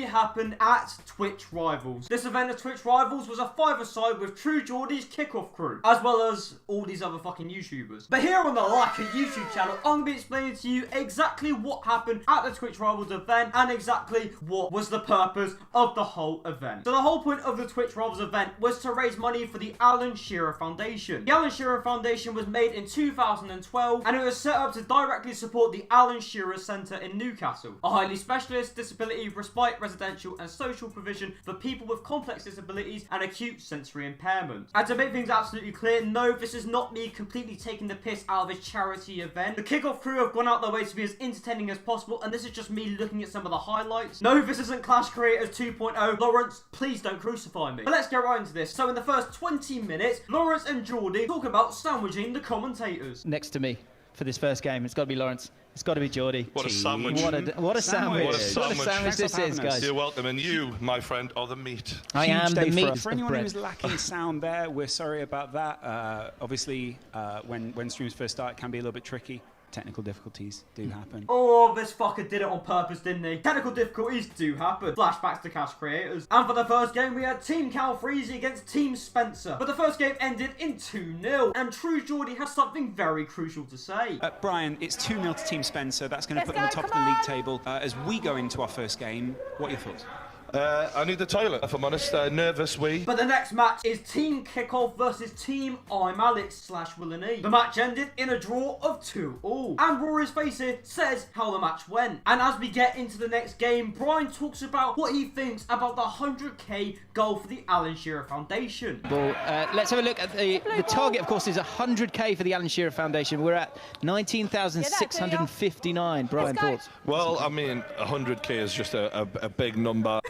happened at Twitch Rivals. This event at Twitch Rivals was a five-a-side with True Geordie's kickoff crew, as well as all these other fucking YouTubers. But here on the Lacha YouTube channel, I'm going to be explaining to you exactly what happened at the Twitch Rivals event and exactly what was the purpose of the whole event. So the whole point of the Twitch Rivals event was to raise money for the Alan Shearer Foundation. The Alan Shearer Foundation was made in 2012 and it was set up to directly support the Alan Shearer Centre in Newcastle, a highly specialist disability, respite, residential and social provision for people with complex disabilities and acute sensory impairment. And to make things absolutely clear, no, this is not me completely taking the piss out of a charity event. The kickoff crew have gone out their way to be as entertaining as possible, and this is just me looking at some of the highlights. No, this isn't Clash Creators 2.0. Laurence, please don't crucify me. But let's get right into this. So in the first 20 minutes, Laurence and Geordie talk about sandwiching the commentators. Next to me for this first game, it's got to be Laurence. It's got to be Geordie. What a sandwich. What a sandwich. What a sandwich this is, guys. You're welcome. And you, my friend, are the meat. I am the meat. For anyone who's lacking sound there, we're sorry about that. Obviously, when streams first start, it can be a little bit tricky. Technical difficulties do happen. Oh, this fucker did it on purpose, didn't he? Technical difficulties do happen. Flashbacks to Clash Creators. And for the first game, we had Team Calfreezy against Team Spencer. But the first game ended in 2-0. And True Geordie has something very crucial to say. Brian, it's 2-0 to Team Spencer. That's going to put them on top of the league table. As we go into our first game, what are your thoughts? I need the toilet, if I'm honest. Nervous wee. But the next match is Team Kickoff versus Team ImAllexx / Will and E. The match ended in a draw of 2-2. And Rory's face here says how the match went. And as we get into the next game, Brian talks about what he thinks about the 100k goal for the Alan Shearer Foundation. Well, let's have a look at the target, of course, is 100k for the Alan Shearer Foundation. We're at 19,659. Brian, thoughts? Well, I mean, 100k is just a big number.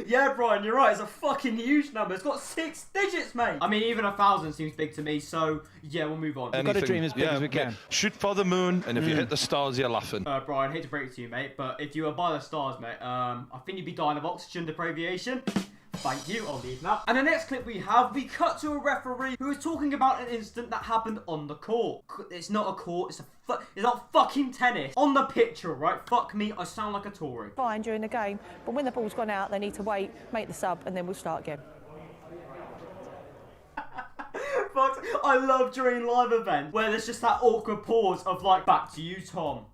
Yeah, Brian, you're right. It's a fucking huge number. It's got 6 digits, mate. I mean, even 1,000 seems big to me, so yeah, we'll move on. We've got to dream as big as we can. Shoot for the moon, and if you hit the stars, you're laughing. Brian, I hate to break it to you, mate, but if you were by the stars, mate, I think you'd be dying of oxygen deprivation. Thank you, I'll leave that. And the next clip we cut to a referee who is talking about an incident that happened on the court. It's not a court, it's not fucking tennis. On the pitch, right? Fuck me, I sound like a Tory. Fine during the game, but when the ball's gone out, they need to wait, make the sub, and then we'll start again. Fuck, I love during live events where there's just that awkward pause of like, back to you, Tom.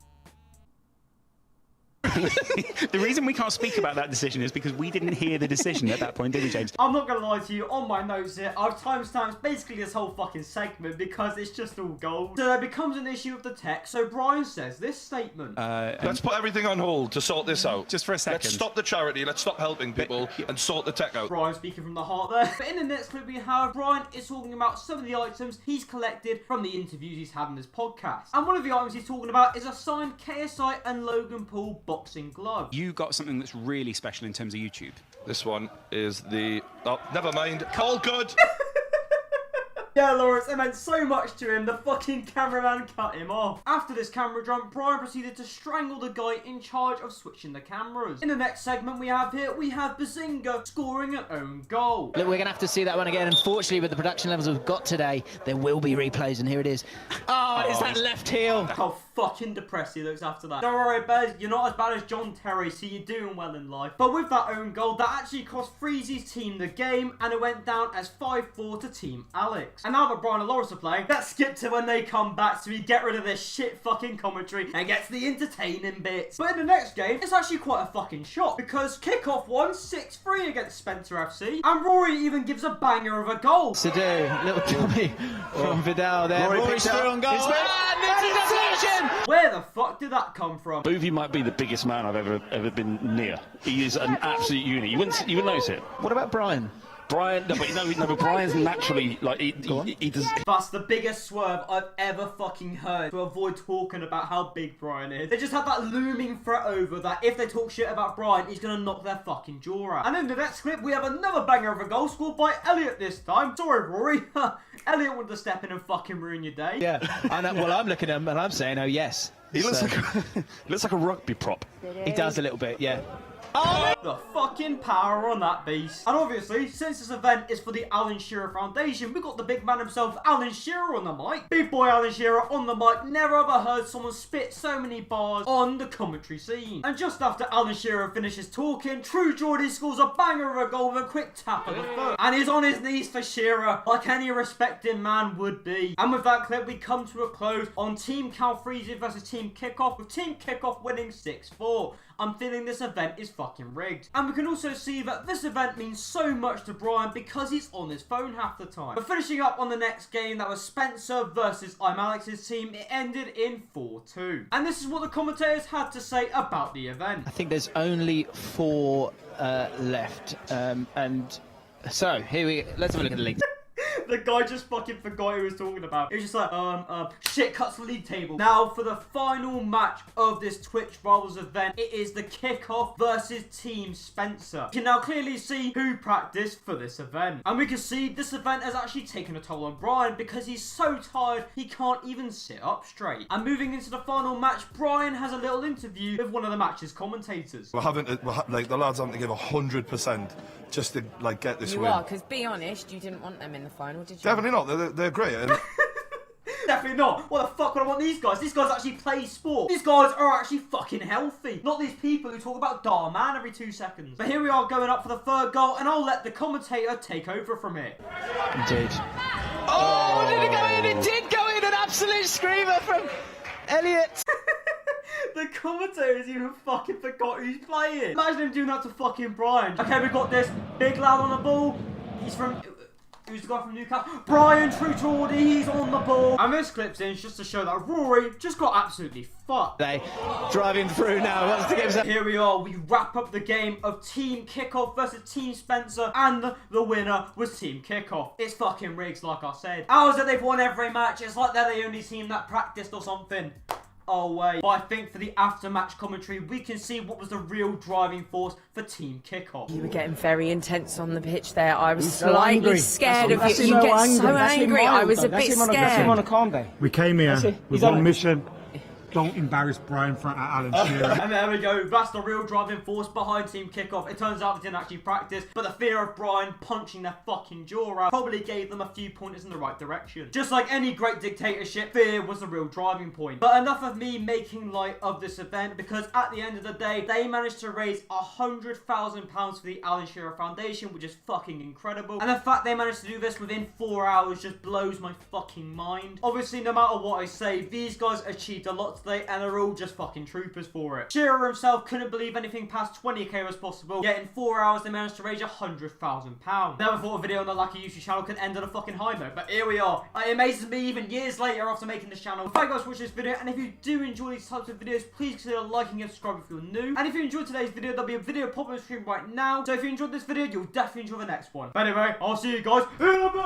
The reason we can't speak about that decision is because we didn't hear the decision at that point, did we, James? I'm not going to lie to you, on my notes here, I've timestamped basically this whole fucking segment because it's just all gold. So there becomes an issue with the tech, so Brian says this statement. Let's put everything on hold to sort this out. Just for a second. Let's stop the charity, let's stop helping people and sort the tech out. Brian speaking from the heart there. But in the next clip we have, Brian is talking about some of the items he's collected from the interviews he's had in this podcast. And one of the items he's talking about is a signed KSI and Logan Paul boxing glove. You got something that's really special in terms of YouTube. This one is the... Oh, never mind. All good. Yeah, Laurence, it meant so much to him, the fucking cameraman cut him off. After this camera jump, Brian proceeded to strangle the guy in charge of switching the cameras. In the next segment we have Behzinga scoring an own goal. Look, we're going to have to see that one again. Unfortunately, with the production levels we've got today, there will be replays, and here it is. Oh, it's that left heel. How fucking depressed he looks after that. Don't worry, Bez, you're not as bad as John Terry, so you're doing well in life. But with that own goal, that actually cost Freezy's team the game, and it went down as 5-4 to Team Alex. And now that Brian and Laurence are playing, let's skip to when they come back so we get rid of this shit fucking commentary and get to the entertaining bits. But in the next game, it's actually quite a fucking shock because Kickoff won 6-3 against Spencer FC, and Rory even gives a banger of a goal. To do, little dummy from Viddal there. Rory's through on goal. Where the fuck did that come from? Buvey might be the biggest man I've ever been near. He is an absolute unit. You wouldn't notice it. What about Brian? Brian, but Brian's naturally like he does. That's the biggest swerve I've ever fucking heard to avoid talking about how big Brian is. They just have that looming threat over that if they talk shit about Brian, he's gonna knock their fucking jaw out. And in the next clip, we have another banger of a goal scored by Elliot this time. Sorry, Rory. Elliot wanted to step in and fucking ruin your day. Yeah, I know. Well, I'm looking at him and I'm saying, oh yes. He looks like a rugby prop. He does a little bit, yeah. The fucking power on that beast. And obviously, since this event is for the Alan Shearer Foundation, we got the big man himself, Alan Shearer, on the mic. Big boy Alan Shearer on the mic. Never ever heard someone spit so many bars on the commentary scene. And just after Alan Shearer finishes talking, True Geordie scores a banger of a goal with a quick tap of the foot. And he's on his knees for Shearer, like any respecting man would be. And with that clip, we come to a close on Team Calfreezy versus Team Kickoff, with Team Kickoff winning 6-4. I'm feeling this event is fucking rigged. And we can also see that this event means so much to Brian because he's on his phone half the time. But finishing up on the next game, that was Spencer versus ImAllexx's team. It ended in 4-2. And this is what the commentators had to say about the event. I think there's only 4 left. And so, let's have a look at the league. The guy just fucking forgot who he was talking about. He was just like, shit cuts the league table. Now, for the final match of this Twitch Rivals event, it is the Kickoff versus Team Spencer. You can now clearly see who practiced for this event. And we can see this event has actually taken a toll on Brian because he's so tired he can't even sit up straight. And moving into the final match, Brian has a little interview with one of the match's commentators. We're having to, the lads having to give 100% just to get this win. You are, because be honest, you didn't want them in the final, did you? Definitely not. They're great. And Definitely not. What the fuck would I want these guys? These guys actually play sport. These guys are actually fucking healthy. Not these people who talk about Dar Man every 2 seconds. But here we are going up for the third goal, and I'll let the commentator take over from here. Indeed. Oh, did it go in? It did go in. An absolute screamer from Elliot. The commentators even fucking forgot who's playing. Imagine him doing that to fucking Brian. Okay, we've got this big lad on the ball. He's from... Who's the guy from Newcastle? Brian True Geordie, he's on the ball. And this clip's in just to show that Rory just got absolutely fucked. They driving through now. Wants to get Here we are. We wrap up the game of Team Kickoff versus Team Spencer, and the winner was Team Kickoff. It's fucking rigged, like I said. How is it they've won every match? It's like they're the only team that practiced or something. Oh wait. But I think for the after-match commentary, we can see what was the real driving force for Team Kickoff. You were getting very intense on the pitch there. I was slightly scared of you. You get so angry. I was a bit scared. That's him on a calm day. We came here with one mission. Don't embarrass Brian in front of Alan Shearer. And there we go. That's the real driving force behind Team Kickoff. It turns out they didn't actually practice, but the fear of Brian punching their fucking jaw out probably gave them a few pointers in the right direction. Just like any great dictatorship, fear was the real driving point. But enough of me making light of this event, because at the end of the day, they managed to raise £100,000 for the Alan Shearer Foundation, which is fucking incredible. And the fact they managed to do this within 4 hours just blows my fucking mind. Obviously, no matter what I say, these guys achieved a lot today, and they're all just fucking troopers for it. Shearer himself couldn't believe anything past 20k was possible, yet in 4 hours they managed to raise £100,000. Never thought a video on the Lacha YouTube channel could end on a fucking high note, but here we are. It amazes me even years later after making this channel. Thank you guys for watching this video, and if you do enjoy these types of videos, please consider liking and subscribing if you're new. And if you enjoyed today's video, there'll be a video popping on the screen right now, so if you enjoyed this video, you'll definitely enjoy the next one. But anyway, I'll see you guys in a bit.